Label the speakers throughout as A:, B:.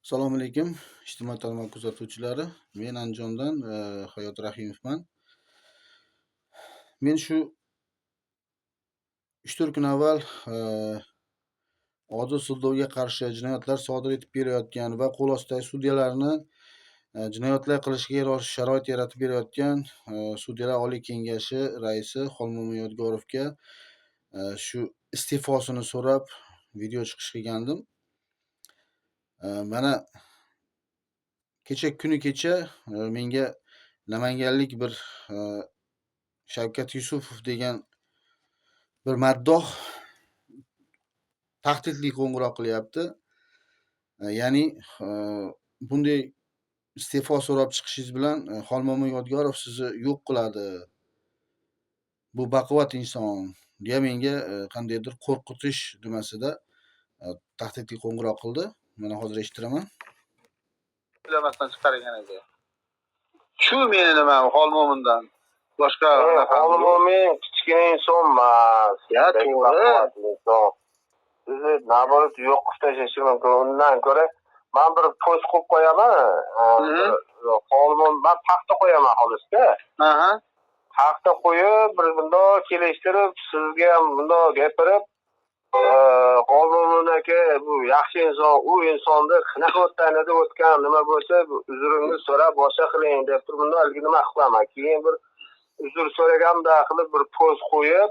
A: Assalomu alaykum, ijtimoiy tarmoq kuzatuvchilari. Men Andijondan Hayot Rahimovman. Men shu 3-4 kun avval odil sudlovga qarshi jinoyatlar sodir etib berayotgan va qo'l ostidagi sudyalarni jinoyatlar qilishga sharoit yaratib berayotgan Sudyalar Oliy Kengashi raisi Xolmo'min Yodgorovga shu iste'fosini so'rab video chiqish qilgandim. Mana kecha menga namanganlik bir Shavkat Yusupov degan bir maddoh tahdidli qo'ng'iroq qilyapti. Ya'ni bunday iste'fo so'rab chiqishingiz bilan Xolmo'min Yodgorov sizni yo'q qiladi. Bu baquvvat inson deya menga qandaydir qo'rqitish nimasida tahdidli qo'ng'iroq qildi. Mana hozir eshittiraman.
B: Bilamasdan chiqargan edi. Shu meni nima Xolmo'mindan boshqa
C: Xolmo'min kichkina inson emas.
B: Ya, to'g'ri.
C: Sizni naborat yo'q qilib tashlashi mumkin. Undan ko'ra men bir post qo'yib qo'yaman. Xolmo'min men paxta qo'yaman xolisda. Paxta qo'yib, bir bundoq kelishtirib, sizga ham bundoq gapirib, Xolmo'min aka bu yaxshi inson, u insonni qanaqa o'tganida o'tgan, nima bo'lsa uzringizni so'rab boshqa qiling deb turib bundoq nima qilaman. Keyin bir uzr so'raganda qilib bir post qo'yib,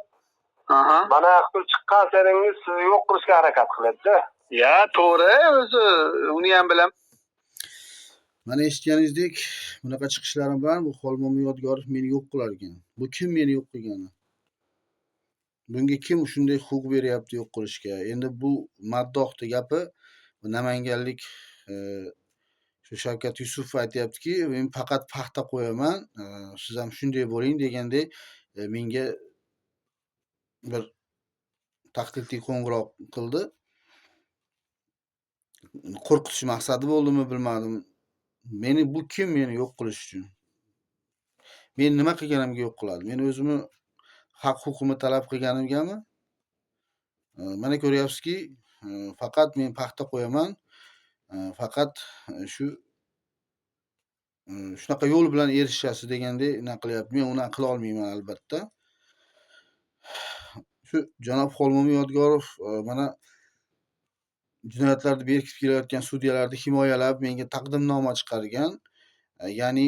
C: mana qilib chiqqan seringiz sizni yo'q qilishga harakat qiladi-da.
B: Ya, to'g'ri, o'zi uni ham bilaman.
A: Mana eshitganingizdek, bunaqa chiqishlarim bilan bu Xolmo'min Yodgorov meni yo'q qilar ekan. Bu kim meni yo'q qilgani? Bunga kim shunday huquq beryapti yo'q qilishga? Endi bu maddohning gapi namanganlik shu Shavkat Yusupov aytyaptiki, men faqat paxta qo'yaman, siz ham shunday bo'ling degandek menga bir tahdidli qo'ng'iroq qildi. Qo'rqitish maqsadi bo'ldimi bilmadim. Bu kim meni yo'q qilish uchun? Men nima qilganimga yo'q qiladi? Men o'zimni haq-huquqimni talab qilganimgami? Mana ko'ryapsizki, faqat men paxta qo'yaman. Faqat shunaqa yo'l bilan erishasiz degandek nima qilyapti. Men uni qila olmayman albatta. Shu janob Xolmo'min Yodgorov mana jinoyatlarni berkitib kelayotgan sudyalarni himoyalab menga taqdimnoma chiqargan. Ya'ni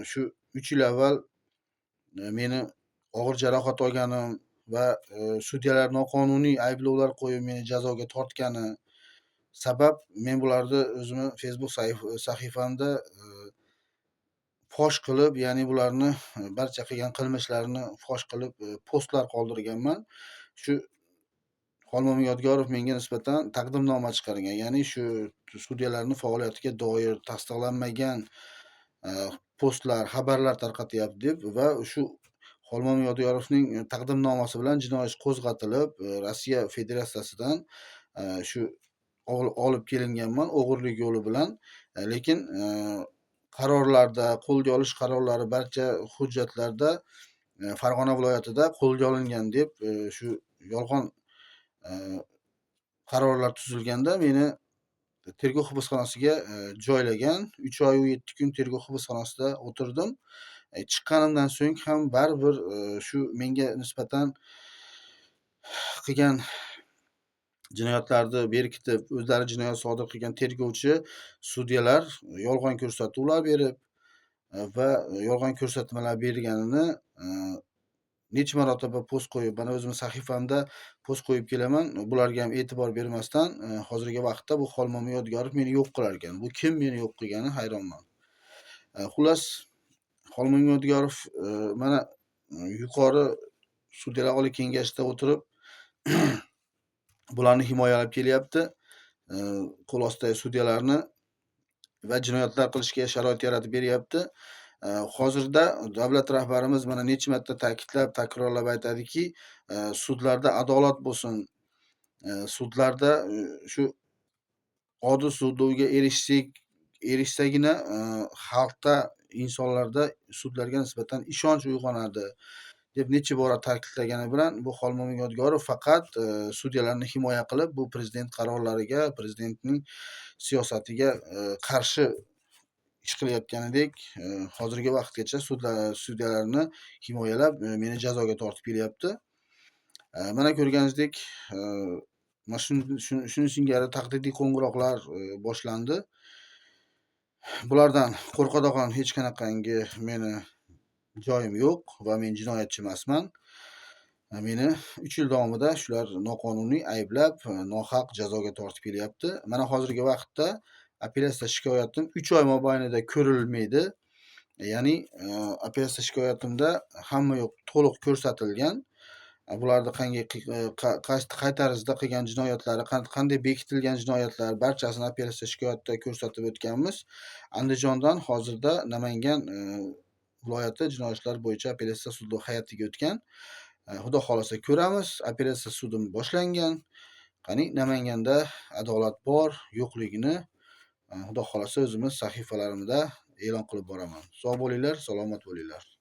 A: shu 3 yil avval meni og'ir jarohat olganim va sudyalar noqonuniy ayblovlar qo'yib meni jazoga tortgani sabab men bularni o'zimni Facebook sahifamda fosh qilib, ya'ni bularni barcha qilgan qilmishlarini fosh qilib postlar qoldirganman. Shu Xolmo'min Yodgorov menga nisbatan taqdimnoma chiqargan. Ya'ni shu sudyalarning faoliyatiga doir tasdiqlanmagan postlar, xabarlar tarqatyapti deb va shu Xolmo'min Yodgorovning taqdimnomasi bilan jinoiy ish qo'zg'atilib, Rossiya Federatsiyasidan shu olib kelinganman o'g'irlik yo'li bilan. Lekin qarorlarda, qo'lga olish qarorlari barcha hujjatlarda Farg'ona viloyatida qo'lga olingan deb shu yolg'on qarorlar tuzilganda meni tergov hibsxonasiga joylagan. 3 oy 7 kun tergov hibsxonasida o'tirdim. Chiqqanimdan so'ng ham baribir shu menga nisbatan qilgan jinoyatlarni berkitib, o'zlari jinoyat sodir qilgan tergovchi sudyalar yolg'on ko'rsatuvlar berib va yolg'on ko'rsatmalar berganini necha marotaba post qo'yib, mana o'zim sahifamda post qo'yib kelaman. Bularga ham e'tibor bermasdan hozirgi vaqtda bu Xolmo'min Yodgorov meni yo'q qilar ekan. Bu kim meni yo'q qilgani hayronman. Xullas, Xolmo'min Yodgorov mana yuqori Sudyalar Oliy Kengashida o'tirib bularni himoyalab kelyapti. Qo'l ostidagi sudyalarni va jinoyatlar qilishga sharoit yaratib beryapti. Hozirda davlat rahbarimiz mana necha marta ta'kidlab, takrorlab aytadiki, sudlarda adolat bo'lsin. Sudlarda shu odil sudlovga erishsagina xalqda, insonlarda sudlarga nisbatan ishonch uyg'onadi deb necha bora ta'kidlagani bilan bu Xolmomin Yodgorov faqat sudyalarni himoya qilib, bu prezident qarorlariga, prezidentning siyosatiga qarshi ish qilayotganidek hozirgi vaqtgacha sudyalarni himoyalab meni jazoga tortib kelyapti. Mana ko'rganingizdek, mana shuni singari tahdidli qo'ng'iroqlar boshlandi. Bulardan qo'rqadigan hech qanaqangi meni joyim yo'q va men jinoyatchi emasman. Meni 3 yil davomida shular noqonuniy ayblab, nohaq jazoga tortib kelyapti. Mana hozirgi vaqtda apellyatsiya shikoyatim 3 oy mobaynida ko'rilmaydi. Ya'ni apellyatsiya shikoyatimda hamma yo'q to'liq ko'rsatilgan. Bularni qay tarzda qilgan jinoyatlari, qanday bekitilgan jinoyatlar barchasini apellyatsiya shikoyatida ko'rsatib o'tganmiz. Andijondan hozirda Namangan viloyati jinoyat ishlari bo'yicha apellyatsiya sudi hay'atiga o'tgan. Xudo xolasa ko'ramiz. Apellyatsiya sudim boshlangan. Qani Namanganda adolat bor, yo'qligini Xudo xolasa o'zimiz sahifalarimda e'lon qilib boraman. Sog' bo'linglar, salomat bo'linglar.